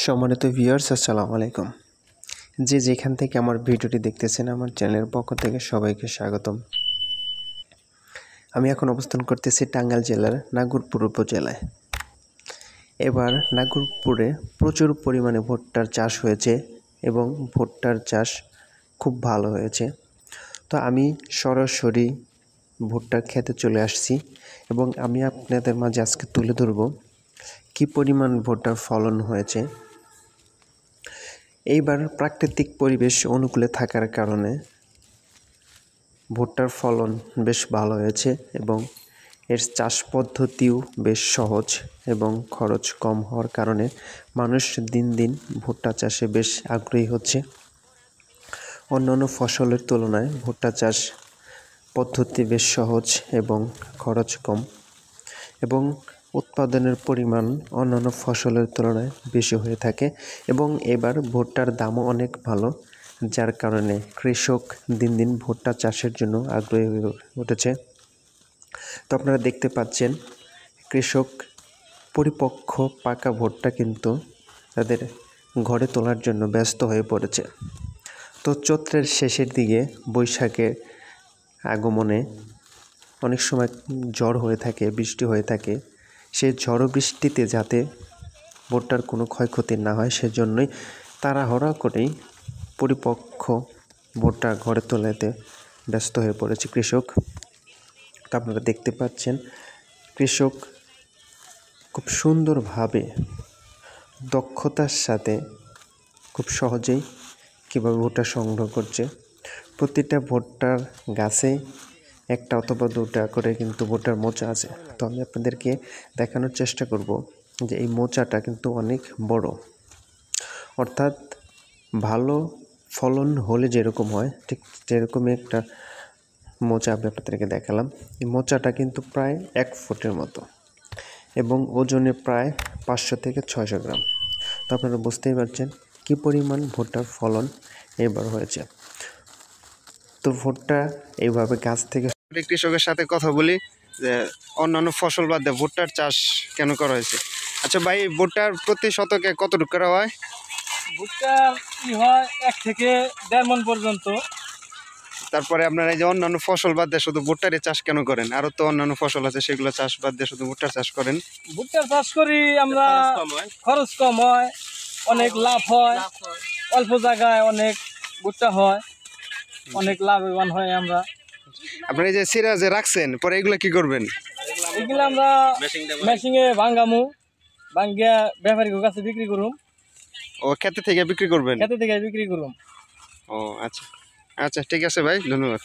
সম্মানিত ভিউয়ার্স, আসসালামু আলাইকুম। যে যেখান থেকে আমার ভিডিওটি দেখতেছেন, আমার চ্যানেলের পক্ষ থেকে সবাইকে স্বাগতম। আমি এখন অবস্থান করতেছি টাঙ্গাইল জেলার নাগরপুর উপজেলায়। এবার নাগরপুরে প্রচুর পরিমাণে ভুট্টার চাষ হয়েছে এবং ভুট্টার চাষ খুব ভালো হয়েছে। তো আমি সরাসরি ভুট্টার ক্ষেতে চলে আসছি এবং আমি আপনাদের মাঝে আজকে তুলে ধরব কী পরিমাণ ভুট্টার ফলন হয়েছে। এইবার প্রাকৃতিক পরিবেশ অনুকূলে থাকার কারণে ভুট্টার ফলন বেশ ভালো হয়েছে এবং এর চাষ পদ্ধতিও বেশ সহজ এবং খরচ কম হওয়ার কারণে মানুষ দিন দিন ভুট্টা চাষে বেশ আগ্রহী হচ্ছে। অন্যান্য ফসলের তুলনায় ভুট্টা চাষ পদ্ধতি বেশ সহজ এবং খরচ কম এবং উৎপাদনের পরিমাণ অন্যান্য ফসলের তুলনায় বেশি হয়ে থাকে এবং এবার ভুট্টার দামও অনেক ভালো, যার কারণে কৃষক দিন দিন ভুট্টা চাষের জন্য আগ্রহী হয়ে উঠেছে। তো আপনারা দেখতে পাচ্ছেন কৃষক পরিপক্ক পাকা ভুট্টা কিন্তু তাদের ঘরে তোলার জন্য ব্যস্ত হয়ে পড়েছে। তো চৈত্রের শেষের দিকে বৈশাখের আগমনে অনেক সময় ঝড় হয়ে থাকে, বৃষ্টি হয়ে থাকে। সেই ঝড় বৃষ্টিতে যাতে ভুট্টার কোনো ক্ষয়ক্ষতি না হয় সেজন্যই তাড়াহুড়া করেই পরিপক্ক ভুট্টা ঘরে তোলাতে ব্যস্ত হয়ে পড়েছে কৃষক। তা আপনারা দেখতে পাচ্ছেন কৃষক খুব সুন্দরভাবে দক্ষতার সাথে খুব সহজেই কীভাবে ভুট্টা সংগ্রহ করছে। প্রতিটা ভুট্টার গাছে একটা অথবা দুটা করে কিন্তু ভুট্টার মোচা আছে। তো আমি আপনাদেরকে দেখানোর চেষ্টা করব যে এই মোচাটা কিন্তু অনেক বড়, অর্থাৎ ভালো ফলন হলে যেরকম হয় ঠিক সেরকমই একটা মোচা আমি আপনাদেরকে দেখালাম। এই মোচাটা কিন্তু প্রায় 1 ফুটের মতো এবং ওজনে প্রায় 500 থেকে 600 গ্রাম। তো আপনারা বুঝতেই পারছেন কী পরিমাণ ভুট্টার ফলন এবার হয়েছে। তো ভুট্টা এইভাবে গাছ থেকে কৃষকের সাথে কথা বলি যে অন্যান্য ফসল বাদ দিয়ে ভুট্টার চাষ কেন করা হয়েছে। আচ্ছা ভাই, ভুট্টার প্রতি শতকে কতটুকু করা হয়? ভুট্টা কি হয় 1 থেকে 1.5 মণ পর্যন্ত। তারপরে আপনারা এই যে অন্যান্য ফসল বাদ দিয়ে শুধু ভুট্টারই চাষ কেন করেন? আরো তো অন্যান্য ফসল আছে, সেগুলো চাষ বাদ দিয়ে শুধু ভুট্টার চাষ করেন। ভুট্টার চাষ করি আমরা, খরচ কম হয়, অনেক লাভ হয়, অল্প জায়গায় অনেক ভুট্টা হয়, অনেক লাভবান হয় আমরা। আপনারা এই যে সিরা যে রাখছেন পরে এগুলো কি করবেন? এগুলো আমরা মেশিনে ভাঙ্গামু, ভাঙ্গিয়া ব্যাপারীর কাছে বিক্রি করুম। ও, ক্ষেতে থেকে বিক্রি করবেন? ক্ষেতে থেকে বিক্রি করুম। ও আচ্ছা আচ্ছা, ঠিক আছে ভাই, ধন্যবাদ।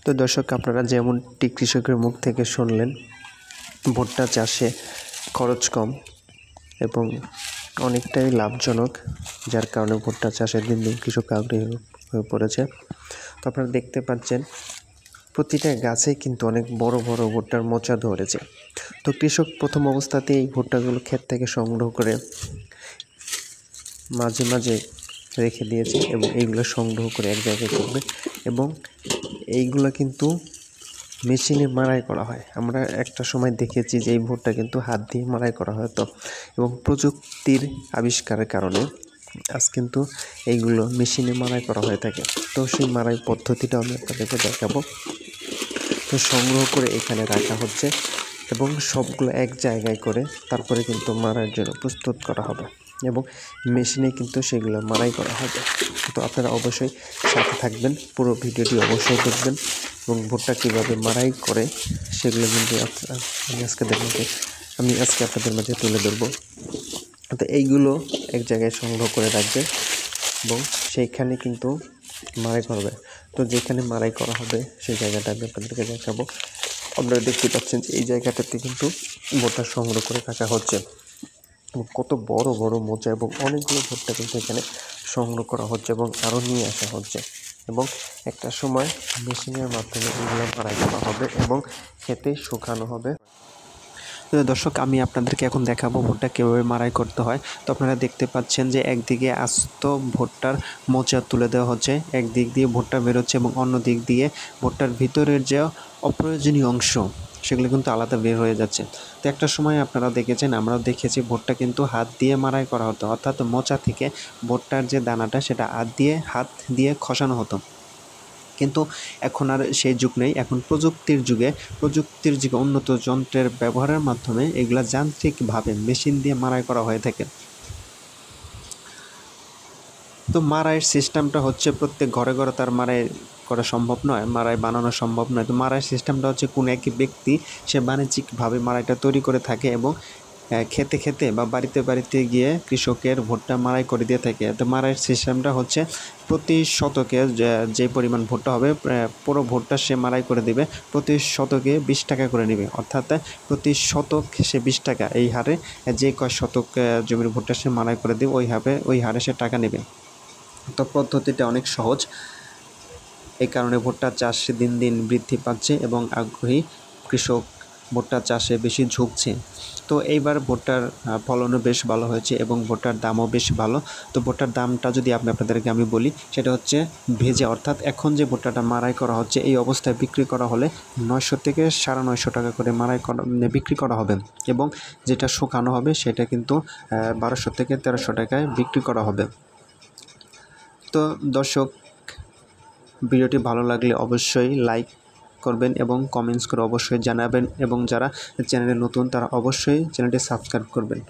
তো দর্শক, আপনারা যেমনটি কৃষকের মুখ থেকে শুনলেন, ভুট্টা চাষে খরচ কম এবং অনেকটাই লাভজনক, যার কারণে ভুট্টা চাষের দিন দিন কৃষক আগ্রহী হয়ে পড়েছে। তো আপনারা দেখতে পাচ্ছেন প্রতিটা গাছেই কিন্তু অনেক বড় বড় ভুট্টার মোচা ধরেছে। তো কৃষক প্রথম অবস্থাতেই এই ভুট্টাগুলো ক্ষেত থেকে সংগ্রহ করে মাঝে মাঝে রেখে দিয়েছে এবং এইগুলো সংগ্রহ করে এক জায়গায় করবে এবং এইগুলো কিন্তু মেশিনে মাড়াই করা হয়। আমরা একটা সময় দেখেছি যে এই ভুট্টা কিন্তু হাত দিয়ে মাড়াই করা হতো এবং প্রযুক্তির আবিষ্কারের কারণে আজ কিন্তু এইগুলো মেশিনে মাড়াই করা হয়ে থাকে। তো সেই মাড়াই পদ্ধতিটা আমি আপনাদেরকে দেখাবো। তো সংগ্রহ করে এখানে রাখা হচ্ছে এবং সবগুলো এক জায়গায় করে তারপরে কিন্তু মাড়াইয়ের জন্য প্রস্তুত করা হবে এবং মেশিনে কিন্তু সেগুলো মাড়াই করা হবে। তো আপনারা অবশ্যই সাথে থাকবেন, পুরো ভিডিওটি অবশ্যই দেখবেন এবং ভুট্টা কীভাবে মাড়াই করে সেগুলো কিন্তু আমি আজকে আপনাদের মাঝে তুলে ধরবো। তো এইগুলো এক জায়গায় সংগ্রহ করে রাখবে এবং সেইখানে কিন্তু মাড়াই করবে। তো যেখানে মাড়াই করা হবে সেই জায়গাটা আমি আপনাদেরকে দেখাবো। আপনারা দেখতে পাচ্ছেন যে এই জায়গাটাতে কিন্তু ভুট্টা সংগ্রহ করে রাখা হচ্ছে এবং কত বড় বড় মোচা এবং অনেকগুলো ভুট্টা কিন্তু এখানে সংগ্রহ করা হচ্ছে এবং আরও নিয়ে আসা হচ্ছে এবং একটা সময় মেশিনের মাধ্যমে এগুলো মাড়াই করা হবে এবং খেতে শুকানো হবে। দর্শক, আমি আপনাদেরকে এখন দেখাবো ভুট্টা কীভাবে মাড়াই করতে হয়। তো আপনারা দেখতে পাচ্ছেন যে একদিকে আস্ত ভুট্টার মোচা তুলে দেওয়া হচ্ছে, একদিক দিয়ে ভুট্টা বেরোচ্ছে এবং অন্য দিক দিয়ে ভুট্টার ভিতরের যে অপ্রয়োজনীয় অংশ সেগুলো কিন্তু আলাদা বের হয়ে যাচ্ছে। তো একটা সময় আপনারা দেখেছেন, আমরাও দেখেছি, ভুট্টা কিন্তু হাত দিয়ে মাড়াই করা হতো, অর্থাৎ মোচা থেকে ভুট্টার যে দানাটা সেটা হাত দিয়ে খসানো হতো। কিন্তু এখন আর সেই যুগ নেই। এখন প্রযুক্তির যুগে উন্নত যন্ত্রের ব্যবহারের মাধ্যমে এগুলা যান্ত্রিকভাবে মেশিন দিয়ে মাড়াই করা হয়ে থাকে। তো মাড়াইয়ের সিস্টেমটা হচ্ছে প্রত্যেক ঘরে ঘরে তার মাড়াই করা সম্ভব নয়, মাড়াই বানানো সম্ভব নয়। তো মাড়াইয়ের সিস্টেমটা হচ্ছে কোনো এক ব্যক্তি সে বাণিজ্যিকভাবে মাড়াইটা তৈরি করে থাকে এবং খেতে খেতে বা বাড়িতে গিয়ে কৃষকের ভুট্টা মাড়াই করে দিয়ে থাকে। তো মাড়াইয়ের সিস্টেমটা হচ্ছে প্রতি শতকে যে পরিমাণ ভুট্টা হবে পুরো ভুট্টা সে মাড়াই করে দিবে, প্রতি শতকে 20 টাকা করে নেবে, অর্থাৎ প্রতি শতক সে 20 টাকা, এই হারে যে কয় শতক জমির ভুট্টা সে মাড়াই করে দিবে ওই হারে সে টাকা নেবে। তো পদ্ধতিটা অনেক সহজ, এই কারণে ভুট্টা চাষ দিন দিন বৃদ্ধি পাচ্ছে এবং আগ্রহী কৃষক ভুট্টা চাষে বেশি ঝুঁকছে। তো এইবার ভুট্টার ফলনও বেশ ভালো হয়েছে এবং ভুট্টার দামও বেশ ভালো। তো ভুট্টার দামটা যদি আপনাদেরকে আমি বলি, সেটা হচ্ছে ভেজে, অর্থাৎ এখন যে ভুট্টাটা মাড়াই করা হচ্ছে এই অবস্থায় বিক্রি করা হলে 900 থেকে 950 টাকা করে বিক্রি করা হবে, এবং যেটা শুকানো হবে সেটা কিন্তু 1200 থেকে 1300 টাকায় বিক্রি করা হবে। তো দর্শক, ভিডিওটি ভালো লাগলে অবশ্যই লাইক করবেন এবং কমেন্টস করে অবশ্যই জানাবেন, এবং যারা চ্যানেলে নতুন তারা অবশ্যই চ্যানেলটি সাবস্ক্রাইব করবেন।